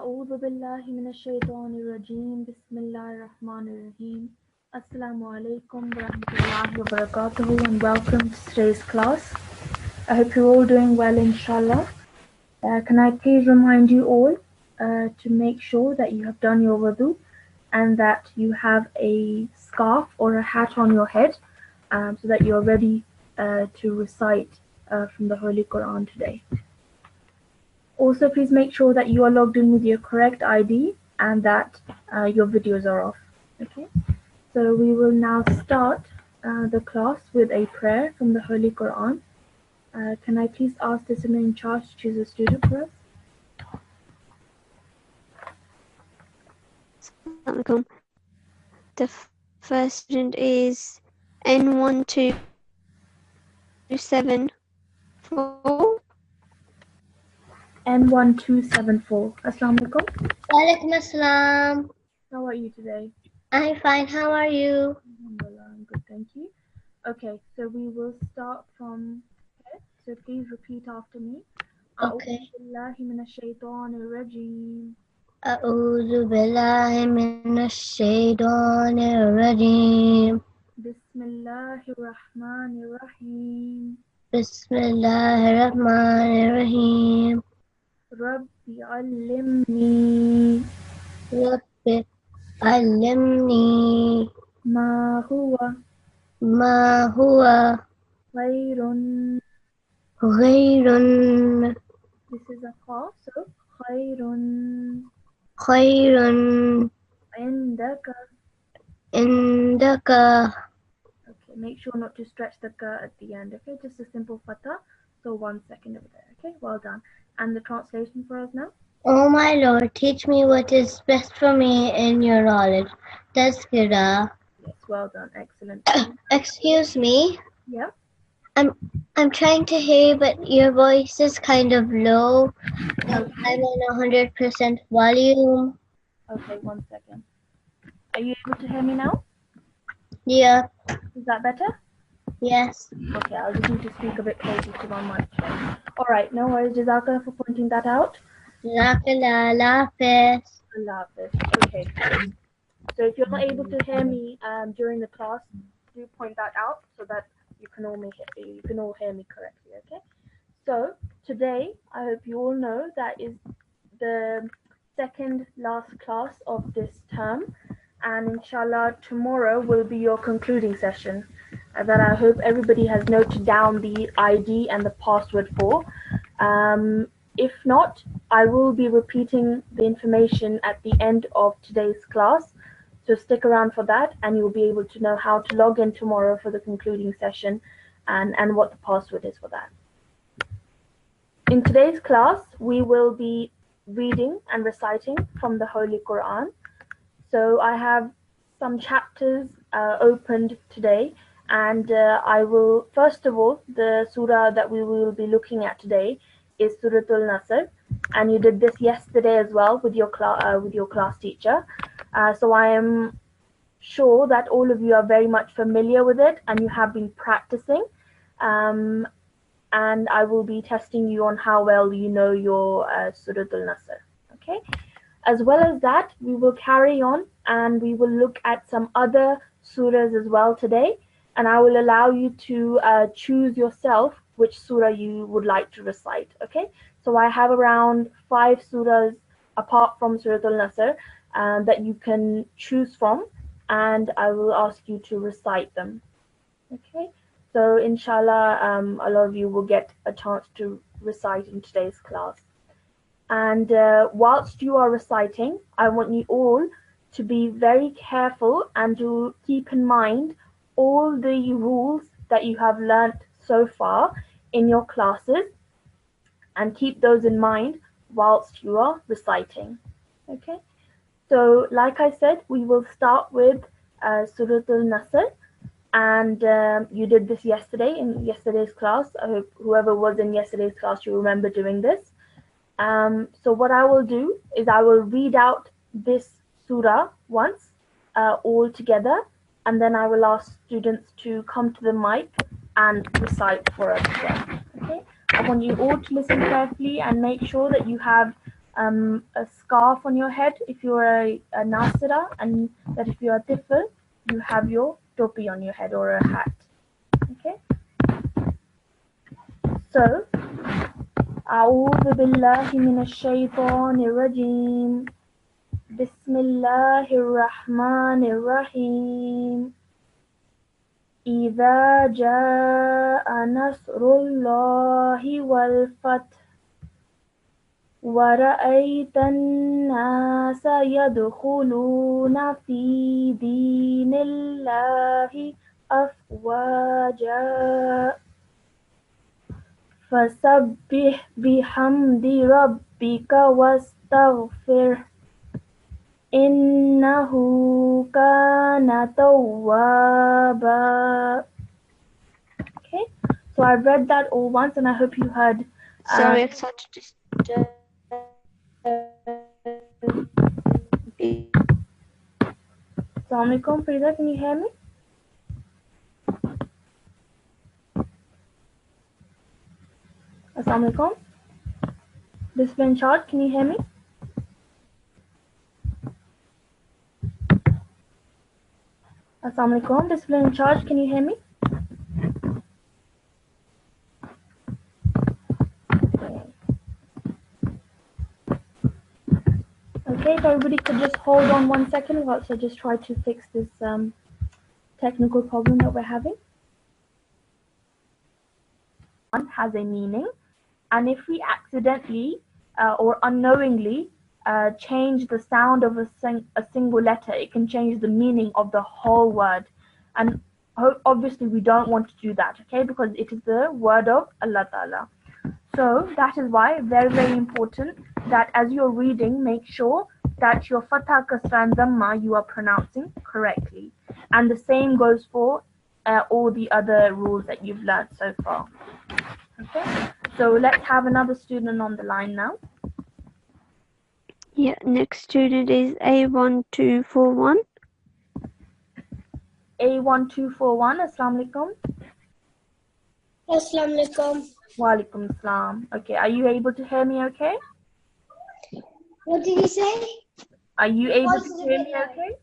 أعوذ بالله من الشيطان الرجيم بسم الله الرحمن الرحيم Assalamu alaikum warahmatullahi wabarakatuh and welcome to today's class. I hope you're all doing well inshallah. Can I please remind you all to make sure that you have done your wudu and that you have a scarf or a hat on your head so that you're ready to recite from the Holy Quran today. Also, please make sure that you are logged in with your correct ID and that your videos are off. Okay, so we will now start the class with a prayer from the Holy Quran. Can I please ask the Simon in charge to choose a student for us? Assalamualaikum. The first student is N1274. N1274. Assalamu alaikum. Walaikum assalam. How are you today? I'm fine. How are you? Alhamdulillah, I'm good, thank you. Okay, so we will start from here. So please repeat after me. Okay. أعوذ بالله من الشيطان الرجيم. أعوذ بالله من الشيطان الرجيم. بسم الله الرحمن الرحيم. بسم الله الرحمن الرحيم. رب علمني رب علمني ما هو خير. غير. This is a call, so خير خير عندك. عندك. Okay, make sure not to stretch the ka at the end, okay? Just a simple fatha. So 1 second over there, okay? Well done. And the translation for us now? Oh my Lord, teach me what is best for me in your knowledge. Tazkira. Yes, well done. Excellent. Excuse me. Yeah? I'm trying to hear, but your voice is kind of low. I'm on 100% volume. Okay, 1 second. Are you able to hear me now? Yeah. Is that better? Yes. Okay, I'll just need to speak a bit closer to my mic. Alright, no worries. Jazakallah for pointing that out. Allah Hafiz. Allah Hafiz. Okay. So if you're not able to hear me during the class, do point that out so that you can all hear me correctly, okay? So today, I hope you all know that is the second last class of this term, and inshallah tomorrow will be your concluding session that I hope everybody has noted down the ID and the password for. If not, I will be repeating the information at the end of today's class. So stick around for that and you'll be able to know how to log in tomorrow for the concluding session and what the password is for that. In today's class, we will be reading and reciting from the Holy Quran. So I have some chapters opened today, and I will, first of all, the surah that we will be looking at today is Suratul Nasr, and you did this yesterday as well with your class teacher. So I am sure that all of you are very much familiar with it and you have been practicing. And I will be testing you on how well you know your Suratul Nasr. Okay. As well as that, we will carry on and we will look at some other surahs as well today. And I will allow you to choose yourself which surah you would like to recite. Okay. So I have around 5 surahs apart from Suratul Nasr that you can choose from, and I will ask you to recite them. Okay. So inshallah, a lot of you will get a chance to recite in today's class. And whilst you are reciting, I want you all to be very careful and to keep in mind all the rules that you have learnt so far in your classes, and keep those in mind whilst you are reciting. Okay. So like I said, we will start with Suratul Nasr. And you did this yesterday in yesterday's class. I hope whoever was in yesterday's class, you remember doing this. So what I will do is I will read out this surah once all together, and then I will ask students to come to the mic and recite for us as well. Okay? I want you all to listen carefully and make sure that you have a scarf on your head if you're a Nasira, and that if you're a Tifl, you have your topi on your head or a hat. Okay? So, أعوذ بالله من الشيطان الرجيم بسم الله الرحمن الرحيم إذا جاء نصر الله والفتح ورأيت الناس يدخلون في دين الله أفواجا فسبح بحمد ربك واستغفره إنه كان توابا. Okay, so I read that all once and I hope you heard. Sorry, I tried to disturb. Assalamu alaikum, Frida, can you hear me? Assalamu alaikum. Discipline charge, can you hear me? Assalamu alaikum. Discipline charge, can you hear me? Okay, if everybody could just hold on 1 second whilst I just try to fix this technical problem that we're having. One has a meaning, and if we accidentally or unknowingly change the sound of a single letter, it can change the meaning of the whole word. And obviously we don't want to do that, okay, because it is the word of Allah Ta'ala. So that is why very, very important that as you're reading, make sure that your Fatha, Kasra and Dhamma you are pronouncing correctly. And the same goes for all the other rules that you've learned so far. Okay, so let's have another student on the line now. Yeah, next student is A1241. A1241, Assalamu alaikum. Assalamu alaikum. Wa alaikum assalam. Okay, are you able to hear me okay? What did he say? Are you able to hear me okay?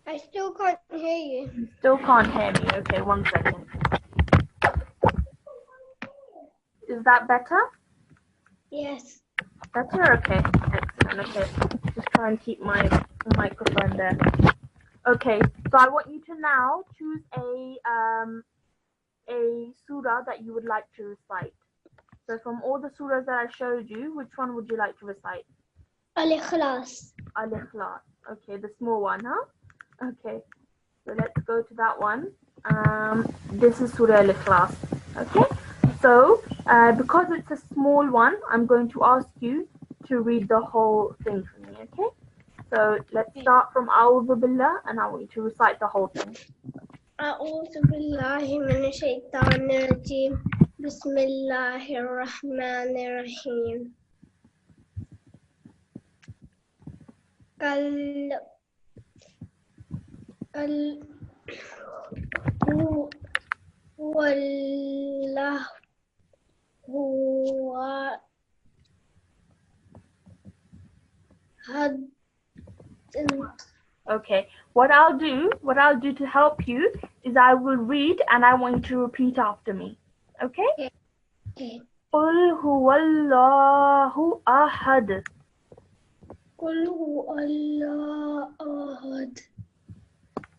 I still can't hear you. You still can't hear me. Okay, 1 second. Is that better? Yes. Better? Okay, excellent. Okay, just try and keep my microphone there. Okay, so I want you to now choose a surah that you would like to recite. So from all the surahs that I showed you, which one would you like to recite? Al-Ikhlas. Al-Ikhlas. Okay, the small one, huh? Okay, so let's go to that one. This is Surah Al-Ikhlas. Okay, so because it's a small one, I'm going to ask you to read the whole thing for me, okay? So let's start from A'udhu Billah and I want you to recite the whole thing. A'udhu billahi minash shaitanir rajim. Bismillahir rahmanir rahim. Okay, what I'll do to help you is I will read and I want you to repeat after me. Okay? Okay. Qul huwallahu ahad. Qul huwallahu ahad.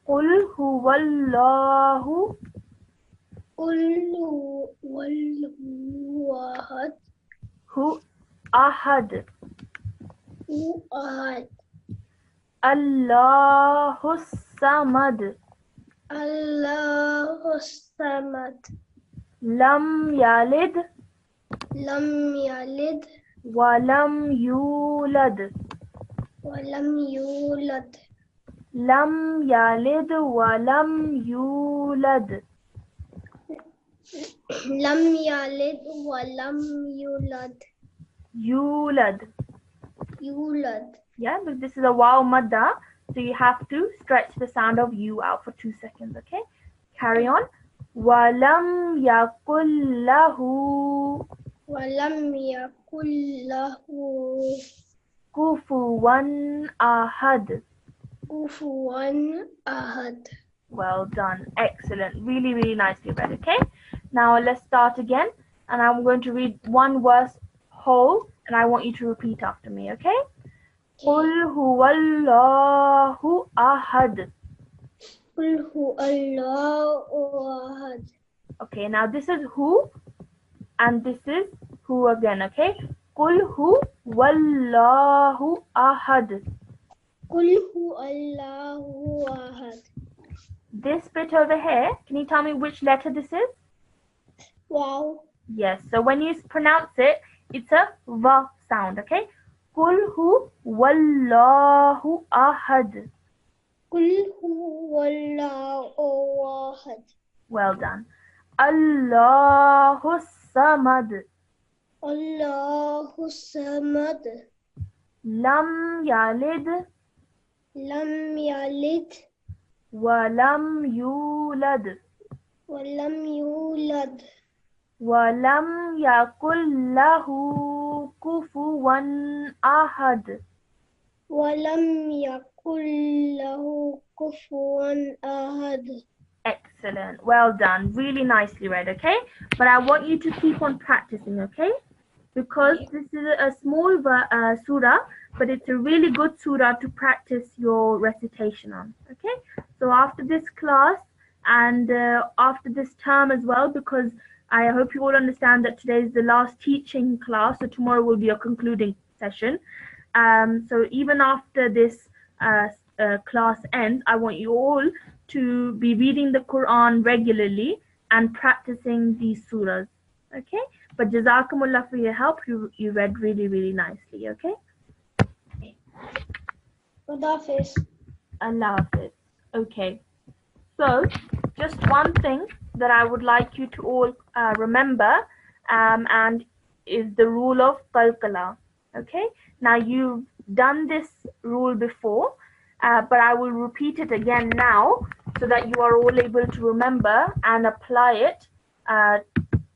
Qul huwallahu Qul huwallahu ahad. ahad. Ahad. Allahus samad. Allahus samad. Lam yalid Lam yalid wa lam yulad. wa lam yulad. Lam yalid wa lam yulad. Lam yalid wa lam yulad. Yulad. Yulad. Yeah, but this is a wow madda, so you have to stretch the sound of you out for 2 seconds, okay? Carry on. Walam yakul lahu. ولم يكن له كفوا أحد. كفوا أحد. Well done. Excellent. Really, really nicely read. Okay. Now let's start again. And I'm going to read one verse whole, and I want you to repeat after me. Okay. قل هو الله أحد. قل هو الله أحد. Okay. Now this is who, and this is who again. Okay. قل هو الله أحد. قل هو الله أحد. This bit over here, can you tell me which letter this is? Wow. Yes, so when you pronounce it, it's a V sound, okay? قل هو والله أحد. قل هو الله أحد. Well done. الله الصمد. الله الصمد. لم يلد لم يلد ولم يولد ولم يولد ولم يكن له كفوا أحد. ولم يكن له كفوا أحد. Excellent. Well done. Really nicely read, okay? But I want you to keep on practicing, okay? Because this is a small surah, but it's a really good surah to practice your recitation on, okay? So after this class and after this term as well, because I hope you all understand that today is the last teaching class, so tomorrow will be a concluding session. So even after this class ends, I want you all to be reading the Quran regularly and practicing these surahs, okay? But Jazakumullah for your help. You read really, really nicely, okay? Allah Hafiz. Allah Hafiz. Okay. So, just one thing that I would like you to all remember, and is the rule of qalqala. Okay. Now you've done this rule before, but I will repeat it again now so that you are all able to remember and apply it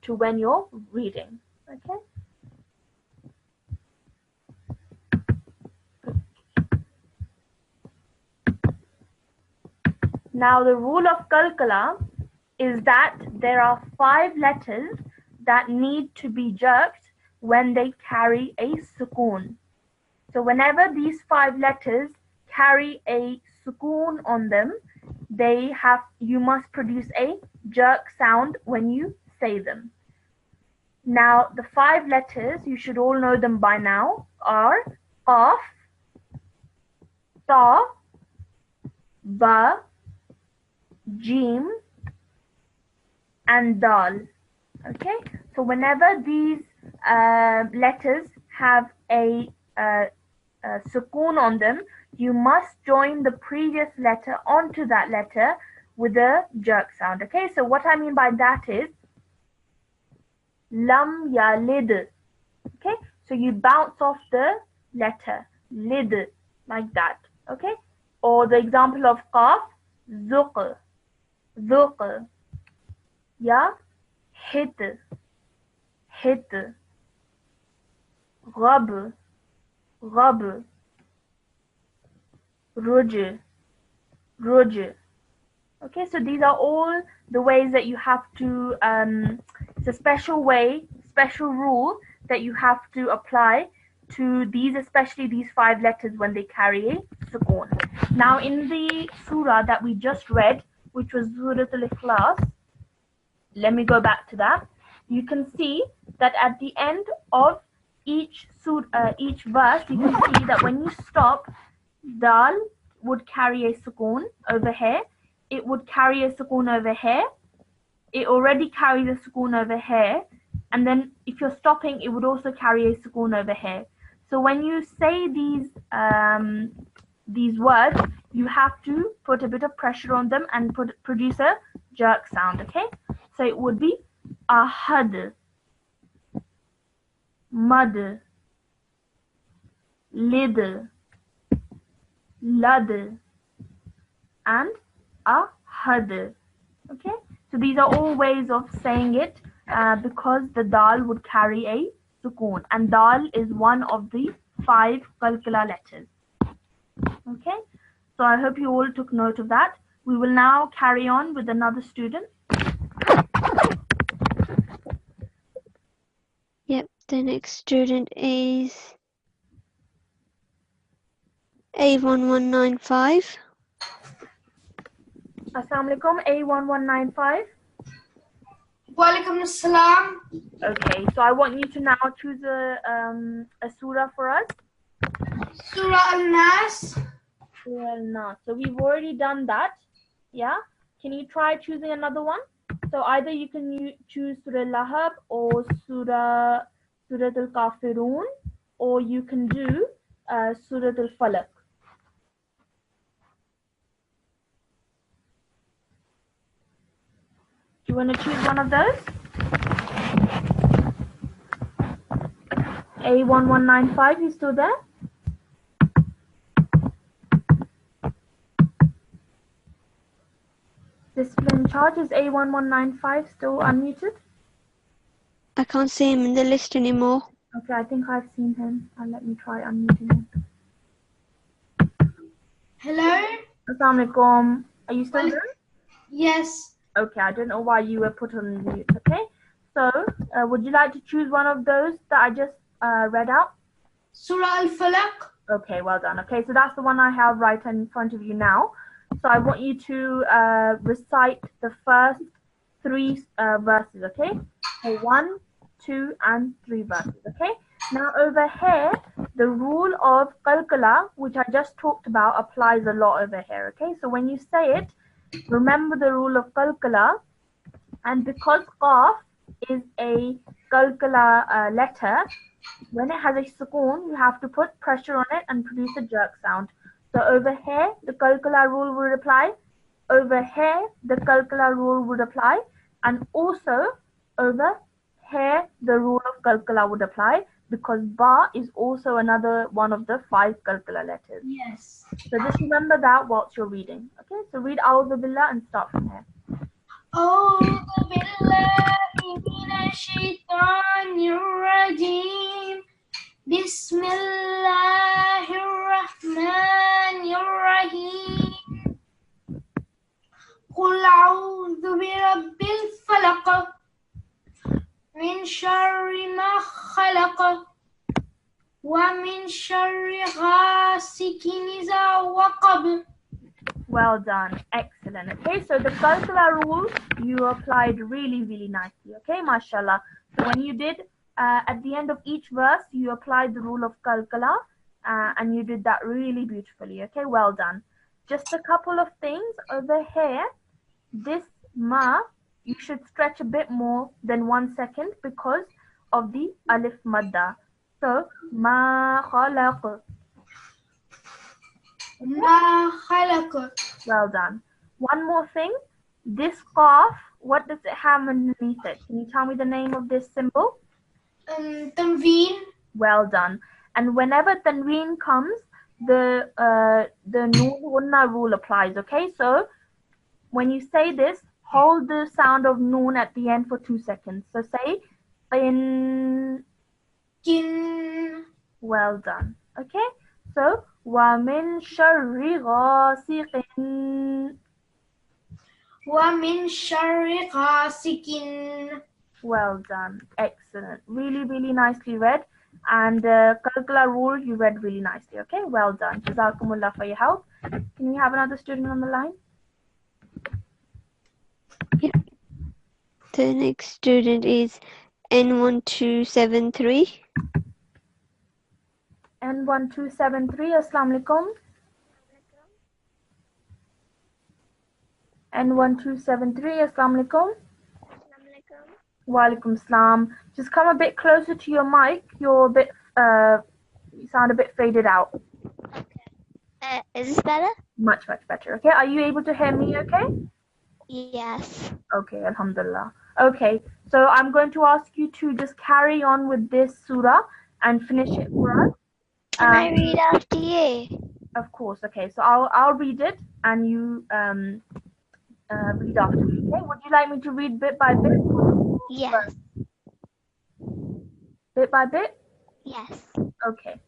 to when you're reading. Okay. Now the rule of qalqala is that there are 5 letters that need to be jerked when they carry a sukoon. So whenever these 5 letters carry a sukoon on them, you must produce a jerk sound when you say them. Now the 5 letters, you should all know them by now, are qaf, ta, ba, jim, and dal. Okay, so whenever these letters have a sukoon on them, you must join the previous letter onto that letter with a jerk sound. Okay, so what I mean by that is lam yalid. Okay, so you bounce off the letter lid like that. Okay, or the example of qaf, zuq, zuq, ya, hit, hit, غب, غب, ruj, ruj. Okay, so these are all the ways that you have to, it's a special way, special rule that you have to apply to these, especially these 5 letters when they carry a sukoon. Now in the surah that we just read, which was Surah Al-Ikhlas, let me go back to that. You can see that at the end of each verse, you can see that when you stop, dal would carry a sukoon over here. It would carry a sukoon over here. It already carries a sukoon over here. And then if you're stopping, it would also carry a sukoon over here. So when you say these words, you have to put a bit of pressure on them and produce a jerk sound, okay? So it would be ahad, mad, lid, lad, and ahad. Okay, so these are all ways of saying it because the dal would carry a sukoon, and dal is one of the 5 qalqala letters. Okay, so I hope you all took note of that. We will now carry on with another student. Yep, the next student is A1195. Assalamu alaikum, A1195. Walaikum assalam. Okay, so I want you to now choose a surah for us. Surah Al-Nas. Surah Al-Nas. So we've already done that. Yeah. Can you try choosing another one? So either you can choose Surah Lahab or Surah Al-Kafirun, or you can do Surah Al-Falaq. Do you want to choose one of those? A1195, you still there? Discipline charge, is A1195 still unmuted? I can't see him in the list anymore. Okay, I think I've seen him. Let me try unmuting him. Hello? Assalamu alaikum. Are you still there? Yes. Okay, I don't know why you were put on mute. Okay, so would you like to choose one of those that I just read out? Surah Al-Falaq. Okay, well done. Okay, so that's the one I have right in front of you now. So I want you to recite the first 3 verses, okay? So 1, 2, and 3 verses, okay? Now over here, the rule of qalqala, which I just talked about, applies a lot over here, okay? So when you say it, remember the rule of qalqala, and because qaf is a qalqala letter, when it has a sukoon, you have to put pressure on it and produce a jerk sound. So over here, the qalqala rule would apply. Over here, the qalqala rule would apply. And also, over here, the rule of qalqala would apply, because ba is also another one of the 5 qalqala letters. Yes. So just remember that whilst you're reading. Okay, so read A'udhu Billah and start from here. أعوذ بالله من الشيطان الرجيم بسم الله الرحمن الرحيم قل أعوذ برب الفلق من شر ما خلق ومن شر غاسق إذا وقب. Well done. Excellent. Okay, so the qalqala rule you applied really, really nicely. Okay, mashallah. So when you did at the end of each verse, you applied the rule of qalqala and you did that really beautifully. Okay, well done. Just a couple of things over here. This ma, you should stretch a bit more than 1 second because of the alif madda. So, ma khalaq. ما خلق. Well done. One more thing. This qaf, what does it have underneath it? Can you tell me the name of this symbol? تنوين. Well done. And whenever tanween comes, the noon gunna rule applies. Okay, so when you say this, hold the sound of noon at the end for 2 seconds. So say in. كن. Well done. Okay, so وَمِن شَرِّ غَاسِقٍ. ومن شر غاسق. Well done. Excellent. Really, really nicely read. And qalqala rule, you read really nicely. Okay, well done. Jazakumullah for your help. Can we have another student on the line? Yep. The next student is N1273. N1273, Assalamu alaikum. N1273, Assalamu alaikum. Wa alaikum salam. Just come a bit closer to your mic. You're a bit, you sound a bit faded out. Okay. Is this better? Much, much better. Okay, are you able to hear me okay? Yes. Okay, alhamdulillah. Okay, so I'm going to ask you to just carry on with this surah and finish it for us. Can I read after you? Of course. Okay, so I'll read it and you read after me. Okay, would you like me to read bit by bit? Yes. Bit by bit? Yes. Okay.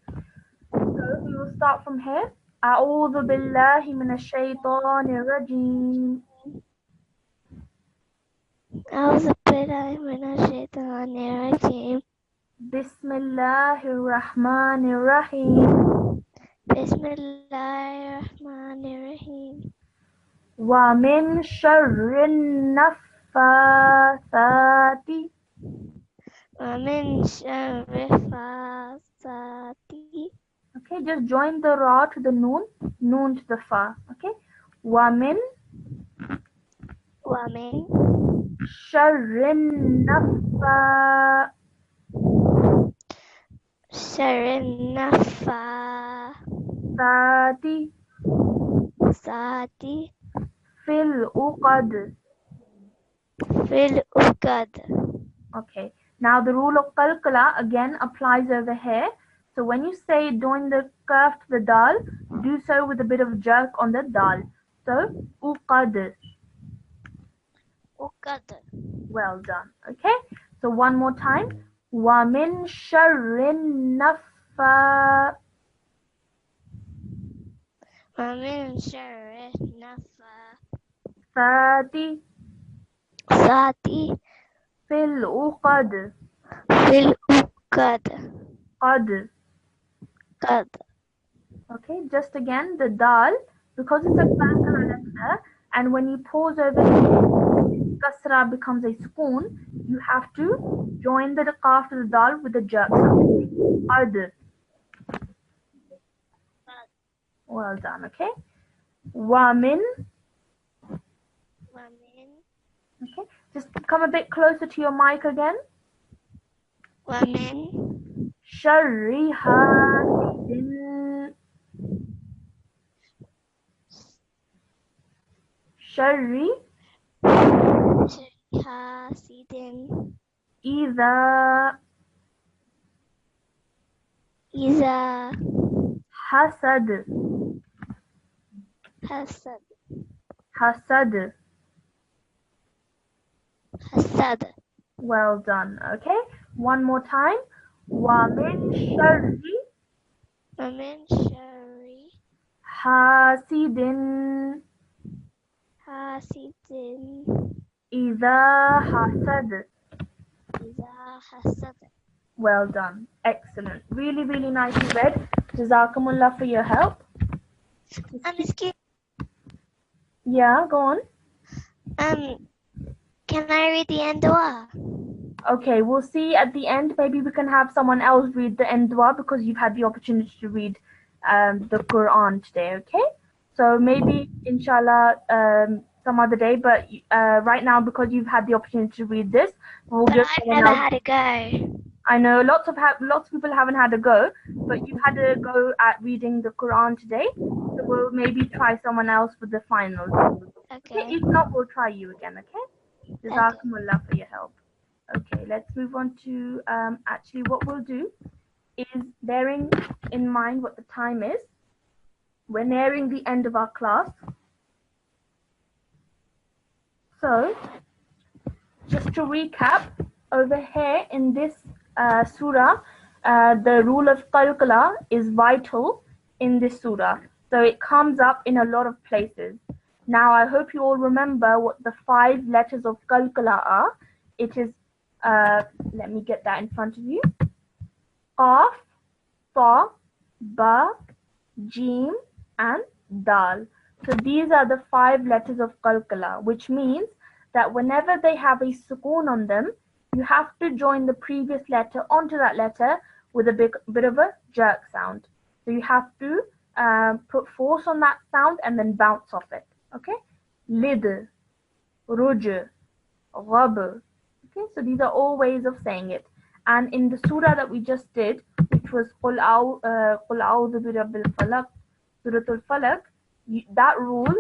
So we will start from here. أعوذ بالله من الشيطان الرجيم. أعوذ بالله من الشيطان الرجيم. بسم الله الرحمن الرحيم. بسم الله الرحمن الرحيم. ومن شر النفاثات. ومن شر الفاسقات. Okay, just join the ra to the noon, noon to the fa. Okay. ومن ومن شر النفاثات. شر النفاثات في العقد. في العقد. Okay. Now the rule of qalqala again applies over here. So when you say join the kaf to the dal, do so with a bit of jerk on the dal. So uqad. عقد. Well done. Okay. So one more time. وَمِن شَرِّ النَّفَّاثَاتِ ومن شر النفاثات في العقد. في العقد. قد. قد. Okay, just again the dal, because it's a qalqala letter, and when you pause over here, kasra becomes a spoon. You have to join the qaf to the dal with a jerk sound. Qad. Well done. Okay. وَمِن. ومن Okay, just come a bit closer to your mic again. ومن شَرِّ حاسد. شَرِّ شر حاسد إِذَا إذا حسد. حسد. حسد. حسد. Well done. Okay, one more time. وَمِن شَرِّ ومن شر حاسد حاسد إِذَا حسد. إذا حسد. Well done. Excellent. Really, really nicely read. Jazakumullah for your help. Excuse, Yeah, go on. can I read the end dua? Okay, we'll see at the end. Maybe we can have someone else read the end dua because you've had the opportunity to read the Quran today, okay? So maybe, inshallah, some other day, but right now, because you've had the opportunity to read this, we'll But give I've someone never else. had a go. I know lots of people haven't had a go, but you've had a go at reading the Quran today. So we'll maybe try someone else for the finals. Okay, Okay. if not, we'll try you again, okay? Jazakumullah for your help. Okay, let's move on to actually what we'll do is, bearing in mind what the time is, we're nearing the end of our class. So just to recap, over here in this surah, the rule of qalqala is vital in this surah. So it comes up in a lot of places. Now I hope you all remember what the 5 letters of qalqala are. It is, let me get that in front of you. Qaf, Ta, Ba, Jim, and Dal. So these are the 5 letters of qalqala, which means that whenever they have a sukoon on them, you have to join the previous letter onto that letter with a bit of a jerk sound. So you have to put force on that sound and then bounce off it. Okay? Lid, ruj, ghab. Okay, so these are all ways of saying it. And in the surah that we just did, which was Qul A'udhu bi Rabbil Falaq, Suratul Falaq, that rule,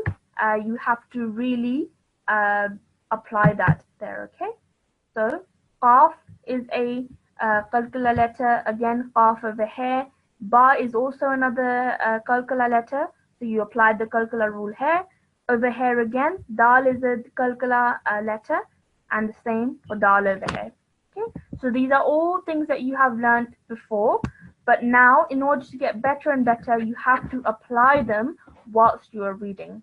you have to really apply that there, okay? So, Qaf is a qalqala letter, again, Qaf over here. Ba is also another qalqala letter, so you apply the qalqala rule here. Over here again, Dal is a qalqala letter, and the same for dal over here. Okay, so these are all things that you have learned before, but now in order to get better and better, you have to apply them whilst you are reading.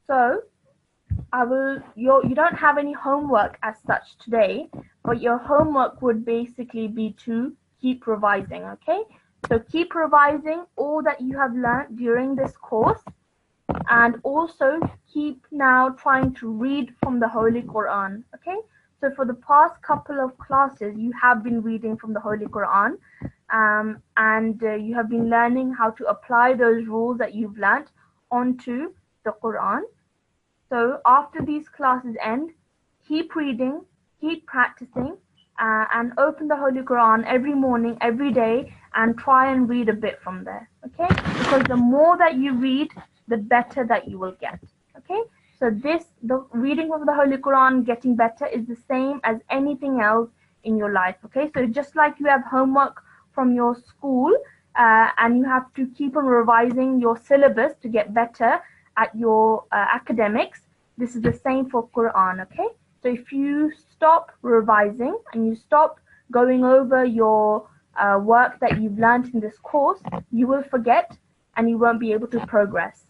So you don't have any homework as such today, but your homework would basically be to keep revising, okay? So keep revising all that you have learned during this course, and also keep now trying to read from the Holy Quran, okay? So for the past couple of classes, you have been reading from the Holy Quran, and you have been learning how to apply those rules that you've learned onto the Quran. So after these classes end, keep reading, keep practicing, and open the Holy Quran every morning, every day, and try and read a bit from there, okay? Because the more that you read, the better that you will get, okay? So the reading of the Holy Quran, getting better, is the same as anything else in your life, okay? So just like you have homework from your school, and you have to keep on revising your syllabus to get better at your academics, this is the same for Quran, okay? So if you stop revising and you stop going over your work that you've learned in this course, you will forget and you won't be able to progress.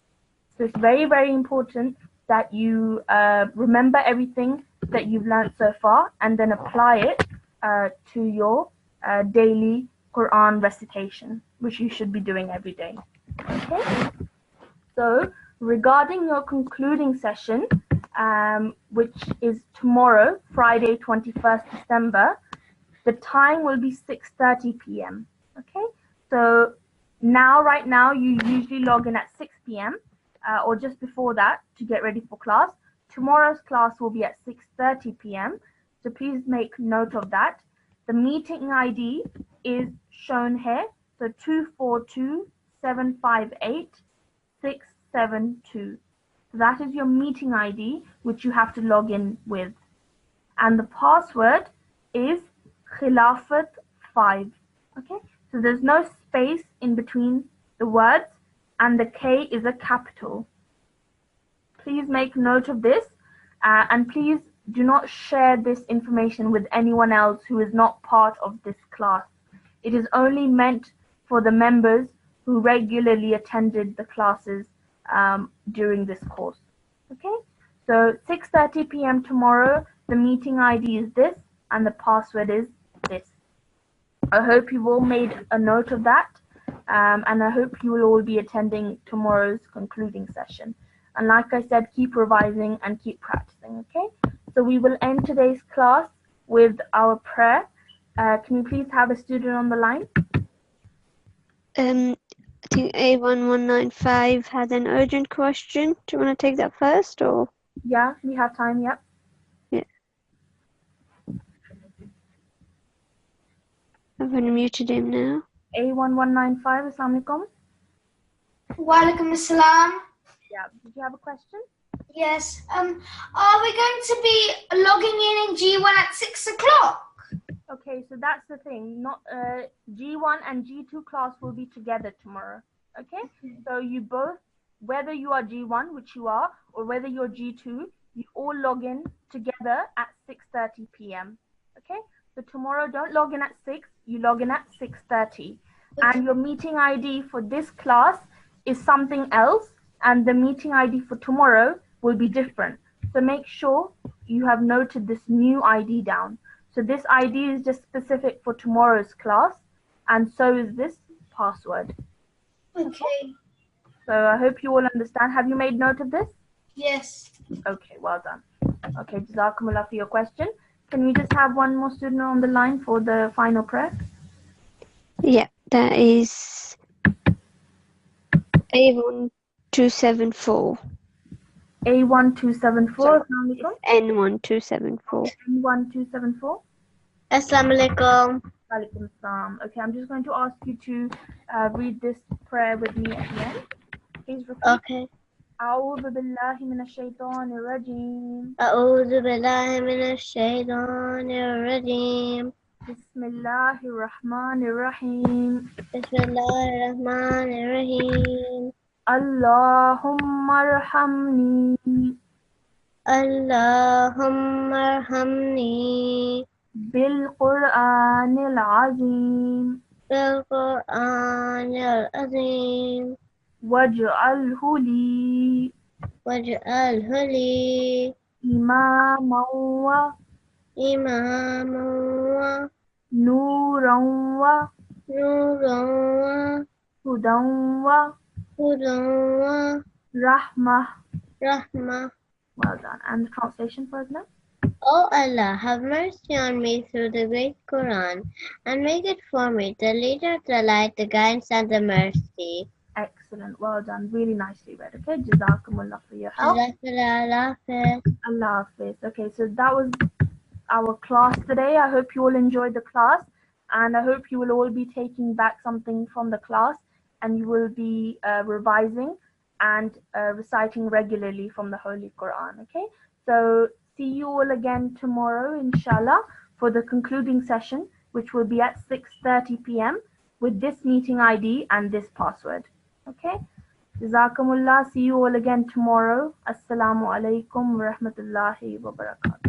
So it's very, very important that you remember everything that you've learned so far and then apply it to your daily Quran recitation, which you should be doing every day. Okay? So regarding your concluding session, which is tomorrow, Friday, 21st December, the time will be 6:30 p.m. Okay? So right now, you usually log in at 6 p.m. Or just before that to get ready for class. Tomorrow's class will be at 6:30 p.m. So please make note of that. The meeting ID is shown here. So 242-758-672. So that is your meeting ID, which you have to log in with. And the password is Khilafat5. Okay? So there's no space in between the words, and the K is a capital. Please make note of this, and please do not share this information with anyone else who is not part of this class. It is only meant for the members who regularly attended the classes during this course. Okay, so 6:30 p.m. tomorrow, the meeting ID is this, and the password is this. I hope you've all made a note of that. And I hope you will all be attending tomorrow's concluding session. And like I said, keep revising and keep practicing, okay? So we will end today's class with our prayer. Can you please have a student on the line? I think A1195 had an urgent question. Do you want to take that first, or? Yeah, we have time, yeah. Yeah. I've unmuted him now. A1195, Assalamu alaikum. Walaikum assalam. Yeah, did you have a question? Yes. Are we going to be logging in G1 at 6 o'clock? Okay, so that's the thing. Not G1 and G2 class will be together tomorrow. Okay, so you both, whether you are G1, which you are, or whether you're G2, you all log in together at 6:30 p.m. Okay, so tomorrow don't log in at 6, you log in at 6:30, and your meeting ID for this class is something else, and the meeting ID for tomorrow will be different. So make sure you have noted this new ID down. So this ID is just specific for tomorrow's class, and so is this password. Okay. So I hope you all understand. Have you made note of this? Yes. Okay, well done. Okay, Jazakumullah for your question. Can we just have one more student on the line for the final prayer? Yeah, that is A1274. A1274. N1274. N1274. Assalamu alaikum. Walaikum assalam. Okay, I'm just going to ask you to read this prayer with me at the end. Please repeat. Okay. أعوذ بالله من الشيطان الرجيم. أعوذ بالله من الشيطان الرجيم. بسم الله الرحمن الرحيم. بسم الله الرحمن الرحيم. اللهم ارحمني. اللهم ارحمني بالقرآن العظيم بالقرآن العظيم واجعله لي واجعله لي إماما إماما ونورا ونورا وهدى وهدى ورحمة. ورحمة. Well done. And the translation for us now? O Allah, have mercy on me through the great Quran, and make it for me the leader, the light, the guidance, and the mercy. Excellent. Well done. Really nicely read. Okay. Jazakumullah for your help. Jazakallah Hafiz. Allah Hafiz. Okay, so that was our class today. I hope you all enjoyed the class, and I hope you will all be taking back something from the class, and you will be revising and reciting regularly from the Holy Quran. Okay, so see you all again tomorrow, inshallah, for the concluding session, which will be at 6:30 p.m. with this meeting ID and this password. Okay. Jazakumullah. See you all again tomorrow. Assalamu alaikum wa rahmatullahi wa barakatuh.